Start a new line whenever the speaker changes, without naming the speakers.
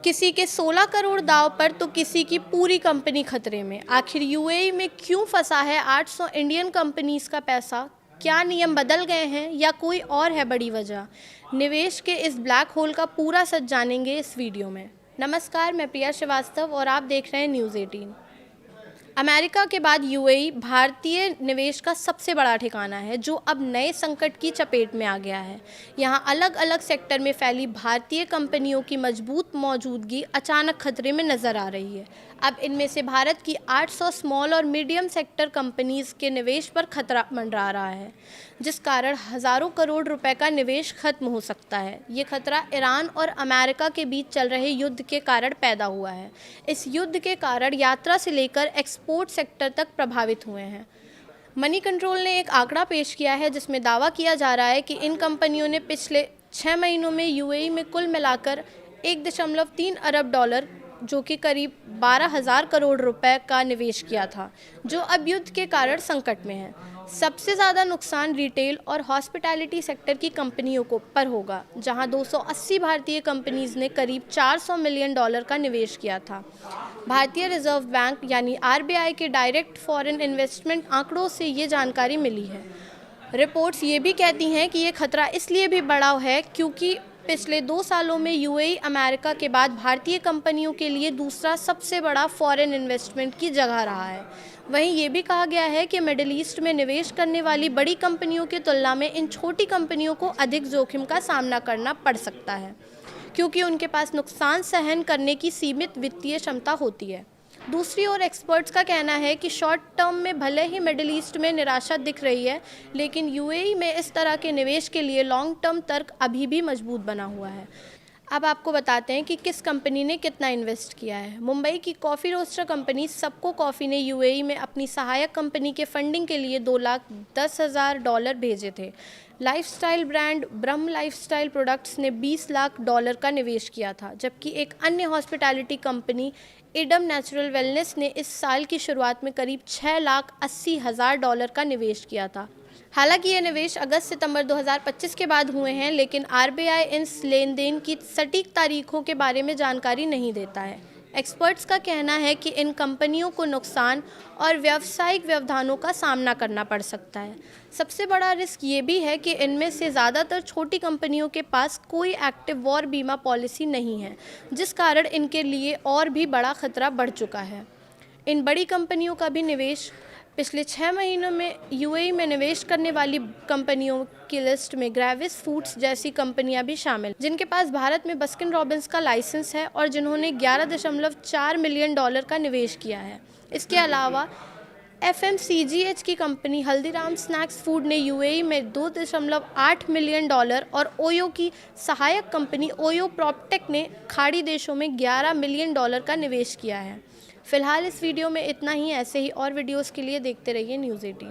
किसी के 16 करोड़ दांव पर तो किसी की पूरी कंपनी खतरे में। आखिर यूएई में क्यों फंसा है 800 इंडियन कंपनीज का पैसा? क्या नियम बदल गए हैं या कोई और है बड़ी वजह? निवेश के इस ब्लैक होल का पूरा सच जानेंगे इस वीडियो में। नमस्कार, मैं प्रिया श्रीवास्तव और आप देख रहे हैं न्यूज़ 18। अमेरिका के बाद यूएई भारतीय निवेश का सबसे बड़ा ठिकाना है, जो अब नए संकट की चपेट में आ गया है। यहाँ अलग अलग सेक्टर में फैली भारतीय कंपनियों की मजबूत मौजूदगी अचानक खतरे में नजर आ रही है। अब इनमें से भारत की 800 स्मॉल और मीडियम सेक्टर कंपनीज के निवेश पर खतरा मंडरा रहा है, जिस कारण हज़ारों करोड़ रुपए का निवेश खत्म हो सकता है। ये खतरा ईरान और अमेरिका के बीच चल रहे युद्ध के कारण पैदा हुआ है। इस युद्ध के कारण यात्रा से लेकर एक्सपोर्ट सेक्टर तक प्रभावित हुए हैं। मनी कंट्रोल ने एक आंकड़ा पेश किया है, जिसमें दावा किया जा रहा है कि इन कंपनियों ने पिछले 6 महीनों में यूएई में कुल मिलाकर 1.3 अरब डॉलर, जो कि करीब 12,000 करोड़ रुपए का निवेश किया था, जो अब युद्ध के कारण संकट में है। सबसे ज़्यादा नुकसान रिटेल और हॉस्पिटैलिटी सेक्टर की कंपनियों को पर होगा, जहां 280 भारतीय कंपनीज ने करीब 400 मिलियन डॉलर का निवेश किया था। भारतीय रिजर्व बैंक यानी आरबीआई के डायरेक्ट फॉरेन इन्वेस्टमेंट आंकड़ों से ये जानकारी मिली है। रिपोर्ट्स ये भी कहती हैं कि ये खतरा इसलिए भी बढ़ा है क्योंकि पिछले 2 सालों में यूएई अमेरिका के बाद भारतीय कंपनियों के लिए दूसरा सबसे बड़ा फॉरेन इन्वेस्टमेंट की जगह रहा है। वहीं ये भी कहा गया है कि मिडिल ईस्ट में निवेश करने वाली बड़ी कंपनियों की तुलना में इन छोटी कंपनियों को अधिक जोखिम का सामना करना पड़ सकता है, क्योंकि उनके पास नुकसान सहन करने की सीमित वित्तीय क्षमता होती है। दूसरी ओर एक्सपर्ट्स का कहना है कि शॉर्ट टर्म में भले ही मिडिल ईस्ट में निराशा दिख रही है, लेकिन यूएई में इस तरह के निवेश के लिए लॉन्ग टर्म तर्क अभी भी मजबूत बना हुआ है। अब आपको बताते हैं कि किस कंपनी ने कितना इन्वेस्ट किया है। मुंबई की कॉफ़ी रोस्टर कंपनी सबको कॉफ़ी ने यूएई में अपनी सहायक कंपनी के फंडिंग के लिए $2,10,000 भेजे थे। लाइफस्टाइल ब्रांड ब्रह्म लाइफस्टाइल प्रोडक्ट्स ने $20 लाख का निवेश किया था, जबकि एक अन्य hospitality company idem natural wellness ने इस साल की शुरुआत में करीब $6,80,000 का निवेश किया था। हालांकि ये निवेश अगस्त-सितंबर 2025 के बाद हुए हैं, लेकिन आरबीआई इन लेन देन की सटीक तारीखों के बारे में जानकारी नहीं देता है। एक्सपर्ट्स का कहना है कि इन कंपनियों को नुकसान और व्यावसायिक व्यवधानों का सामना करना पड़ सकता है। सबसे बड़ा रिस्क ये भी है कि इनमें से ज़्यादातर छोटी कंपनियों के पास कोई एक्टिव वॉर बीमा पॉलिसी नहीं है, जिस कारण इनके लिए और भी बड़ा खतरा बढ़ चुका है। इन बड़ी कंपनियों का भी निवेश पिछले 6 महीनों में यूएई में निवेश करने वाली कंपनियों की लिस्ट में ग्रेविस फूड्स जैसी कंपनियां भी शामिल, जिनके पास भारत में बस्किन रॉबिन्स का लाइसेंस है और जिन्होंने $11.4 मिलियन का निवेश किया है। इसके अलावा एफएमसीजीएच की कंपनी हल्दीराम स्नैक्स फूड ने यूएई में $2.8 मिलियन और ओयो की सहायक कंपनी ओयो प्रॉपटेक ने खाड़ी देशों में $11 मिलियन का निवेश किया है। फिलहाल इस वीडियो में इतना ही। ऐसे ही और वीडियोस के लिए देखते रहिए न्यूज़ 18।